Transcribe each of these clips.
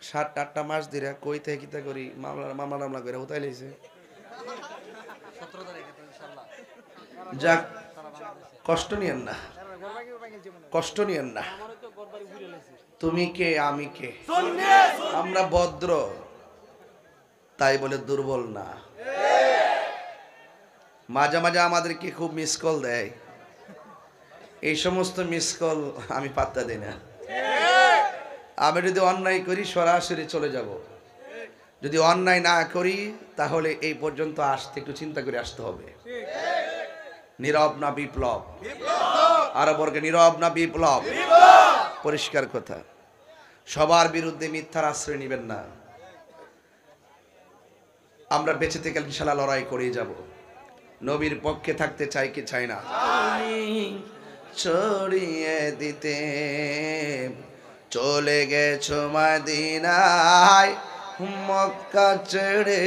7-8টা মাস ধরে কই থেকে কিতা করি মামলা করে উঠাই লাইছে। যাক, কষ্ট নিয়েন না, কষ্ট নিয়েন না। তুমি কে আমি কে? আমরা ভদ্র, তাই বলে দুর্বল না। মাঝে মাঝে আমাদেরকে খুব মিস কল দেয়, এই সমস্ত মিস কল আমি পাত্তা দিই না। আমি যদি অন্যায় করি সরাসরি চলে যাব, যদি অন্যায় না করি তাহলে এই পর্যন্ত আসতে একটু চিন্তা করে আসতে হবে। নীরব না বিপ্লব? আরো বর্গে নীরব না বিপ্লব? পরিষ্কার কথা। সবার বিরুদ্ধে মিথ্যার আশ্রয় নেবেন না। আমরা বেঁচে থেকে ইনশাআল্লাহ লড়াই করেই যাব। নবীর পক্ষে থাকতে চাই কি চাই না? ছড়িয়ে দিতে চলে গেছো মদিনায় মক্কা ছেড়ে,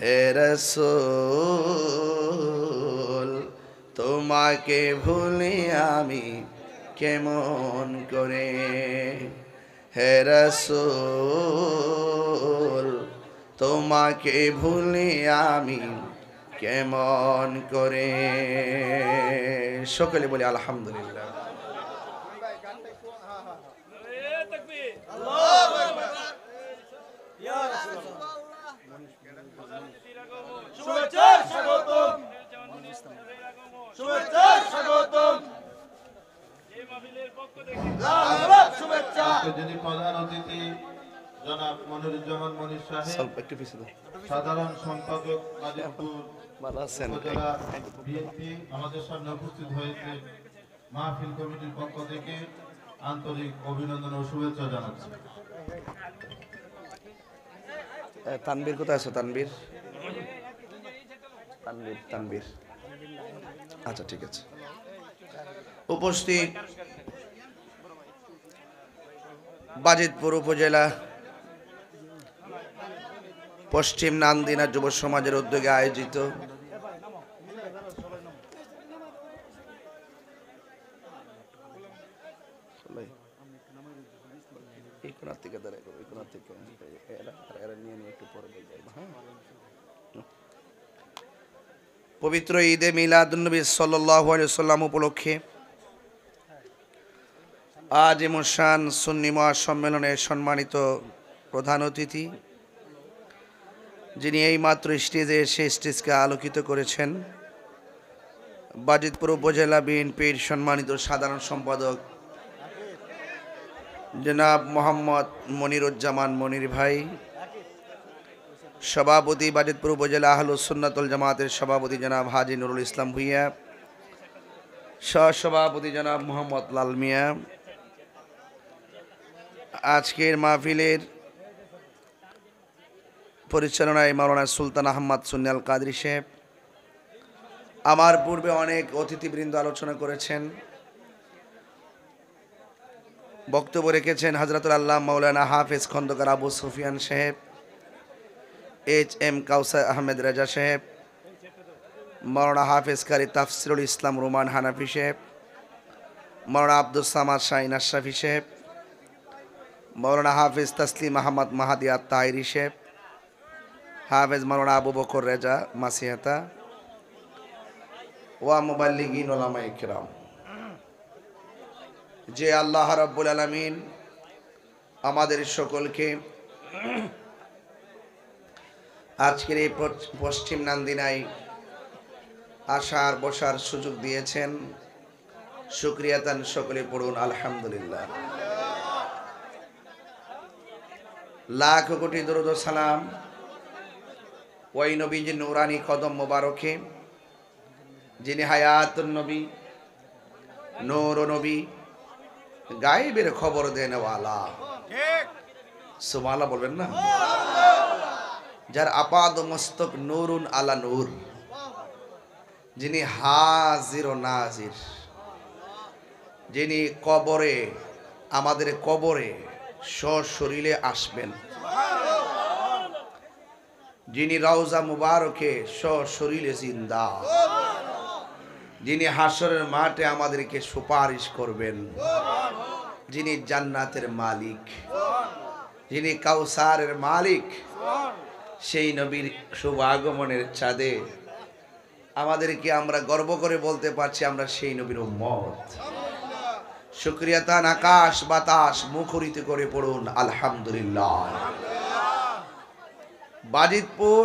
হে রাসূল তোমাকে ভুলি আমি কেমন করে, হে রাসূল তোমাকে ভুলি আমি কেমন করে। সকলে বলি আলহামদুলিল্লাহ। যদি প্রধান অতিথি জনাব মনিরুজ্জামান মনির সাহেব, সাধারণ সম্পাদক গাজীপুর উপজেলা বিএনপি আমাদের সামনে উপস্থিত হয়েছে, মাহফিল কমিটির পক্ষ থেকে আন্তরিক অভিনন্দন ও শুভেচ্ছা জানাচ্ছি। তানবীর কোথায় আছো? তানবীর, তানবীর, তানবীর, আচ্ছা ঠিক আছে। উপস্থিত বাজিতপুর উপজেলা পশ্চিম নান্দিনা যুব সমাজের উদ্যোগে আয়োজিত পবিত্র ঈদে মিলাদুন্নবী সাল্লাল্লাহু আলাইহি ওয়াসাল্লাম উপলক্ষে আজ মুশান সুন্নি মহাসম্মেলনের সম্মানিত প্রধান অতিথি, যিনি এই মাত্র স্টেজে এসে স্টেজকে আলোকিত করেছেন, বাজিতপুর উপজেলা বিএনপির সম্মানিত সাধারণ সম্পাদক জনাব মোহাম্মদ মনিরুজ্জামান মনির ভাই, সভাপতি বাজিতপুর উপজেলা আহলুস সুন্নাতুল জামাতের সভাপতি জনাব হাজী নুরুল ইসলাম ভুইয়া, সহসভাপতি জনাব মোহাম্মদ লাল মিয়া, আজকের মাহফিলের পরিচালনায় মাওলানা সুলতান আহমদ সুন্নি আল কাদরি সাহেব, আমার পূর্বে অনেক অতিথিবৃন্দ আলোচনা করেছেন, বক্তব্য রেখেছেন হযরতুল আল্লাহ মাওলানা হাফেজ খন্দকার আবু সুফিয়ান সাহেব, HM কাউসার আহমেদ রাজা সাহেব, মাওলানা হাফেজ কারি তাফসিরুল ইসলাম রোমান হানাফি সাহেব, মাওলানা আব্দুস সামাদ শাহিন আশরাফি সাহেব, মাওলানা হাফেজ তসলিম আহমদ মাহাদি আত-তাহিরি সাহেব, হাফেজ মাওলানা আবু বকর রেজা মাসিহাতা ওয়া মুবাল্লিগিন উলামায়ে কিরাম। যে আল্লাহ রাব্বুল আলামিন আমাদের সকলকে আজকের এই পশ্চিম নান্দিনায় আসার বসার সুযোগ দিয়েছেন, শুকরিয়া তান সকলে পড়ুন আলহামদুলিল্লাহ। লাখ কোটি দরুদ ও সালাম ওই নবীজির নূরানি কদম মোবারকে, যিনি হায়াতুন নবী, নূর নবী, গায়েবের খবর দেনওয়ালা। সুবহানাল্লাহ বলবেন না? যার আপাদ মস্তক নূরুন আলা নূর, যিনি হাজির ও নাজির, যিনি কবরে, আমাদের কবরে সশরীরে আসবেন, যিনি রওজা মুবারকে সশরীরে জিন্দা, যিনি হাসরের মাঠে আমাদেরকে সুপারিশ করবেন, যিনি জান্নাতের মালিক, যিনি কাউসারের মালিক, সেই নবীর শুভ আগমনের চাঁদে আমাদেরকে আমরা গর্ব করে বলতে পারছি আমরা সেই নবীর উম্মত। শুকরিয়া তান আকাশ বাতাস মুখরিত করে পড়ুন আলহামদুলিল্লাহ। বাজিতপুর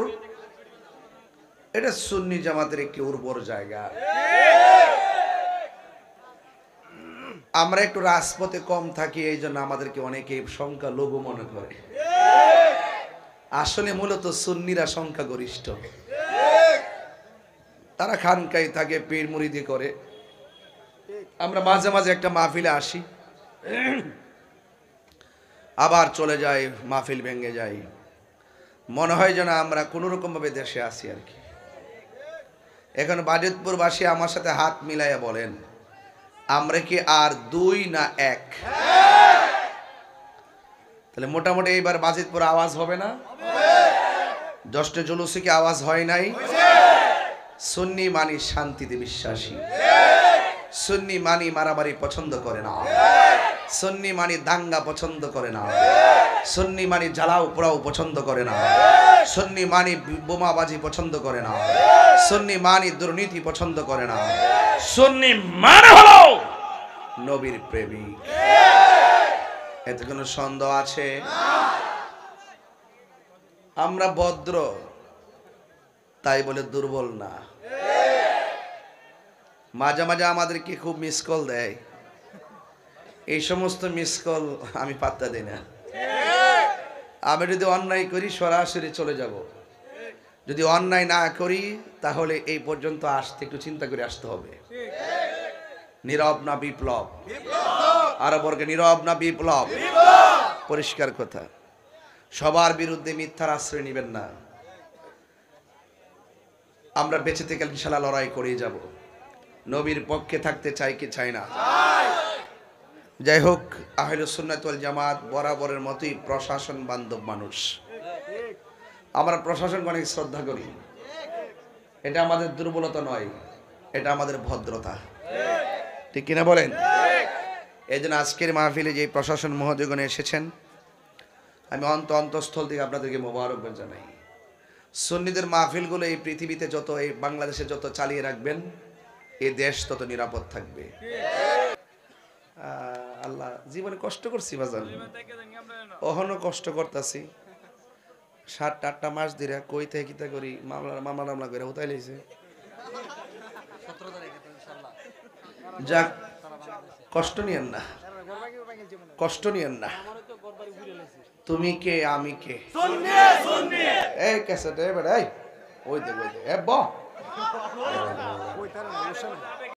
এটা সুন্নি জামাতের একটি উর্বর জায়গা। আমরা একটু রাজপথে কম থাকি, এই জন্য আমাদেরকে অনেকে সংখ্যা লঘু মনে করে। আসলে মূলত সুন্নিরা সংখ্যা গরিষ্ঠ। তারা খানকায় থাকে, পীর মুরিদি করে। আমরা মাঝে মাঝে একটা মাহফিলে আসি, আবার চলে যাই, মাহফিল ভেঙে যাই। মনে হয় যেন আমরা কোনো রকম ভাবে দেশে আসি আর কি। এখন বাজিতপুরবাসী আমার সাথে হাত মিলাইয়া বলেন, আমরা কি আর দুই না এক? তাহলে মোটামুটি এইবার বাজিতপুর আওয়াজ হবে না? দশটা জুলুসে কি আওয়াজ হয় নাই? সুন্নি মানি শান্তিতে বিশ্বাসী, সুন্নি মানি মারামারি পছন্দ করে না, সুন্নি মানি দাঙ্গা পছন্দ করে না, সুন্নি মানি জ্বালাও পোড়াও পছন্দ করে না, সুন্নি মানি বোমাবাজি পছন্দ করে না, সুন্নি মানি দুর্নীতি পছন্দ করে না, সুন্নি মানে হলো নবীর প্রেমিক। এতে কোনো সন্দেহ আছে? আমরা ভদ্র তাই বলে দুর্বল না। মাঝে মাঝে আমাদেরকে খুব মিস কল দেয়, এই সমস্ত মিস কল আমি পাত্তা দিই না। আমি যদি অন্যায় করি সরাসরি চলে যাব, যদি অন্যায় না করি তাহলে এই পর্যন্ত আসতে একটু চিন্তা করে আসতে হবে। নীরব না বিপ্লব? আরো বর্গে নীরব না বিপ্লব? পরিষ্কার কথা। সবার বিরুদ্ধে মিথ্যার আশ্রয় নেবেন না। আমরা বেঁচে থেকে ইনশাআল্লাহ লড়াই করেই যাব। নবীর পক্ষে থাকতে চাই কি চাই না? যাই হোক, আহলুস সুন্নাত ওয়াল জামাত বরাবরের মতোই প্রশাসন বান্ধব মানুষ। আমরা প্রশাসনকে অনেক শ্রদ্ধা করি। এটা আমাদের দুর্বলতা নয়, এটা আমাদের ভদ্রতা। ঠিক কিনা বলেন? এই জন্য আজকের মাহফিলে যে প্রশাসন মহোদয়গণ এসেছেন, আমি অন্তঃস্থল থেকে আপনাদেরকে মোবারকবাদ জানাই। সুন্নিদের মাহফিলগুলো এই পৃথিবীতে যত, এই বাংলাদেশে যত চালিয়ে রাখবেন, এই দেশ তত নিরাপদ থাকবে। আল্লাহ জীবনে কষ্ট করছি বাজান, অহনো কষ্ট করতেছি। 7-8টা মাস ধরে কই থেকে কিতা করি, মামলা করে উঠাই লাইছে। যাক, কষ্ট নিয়েন না, কষ্ট নিয়েন না। তুমি কে আমি কে? এই ক্যাসেট, এই বেটা, ওই দেখ, এ ব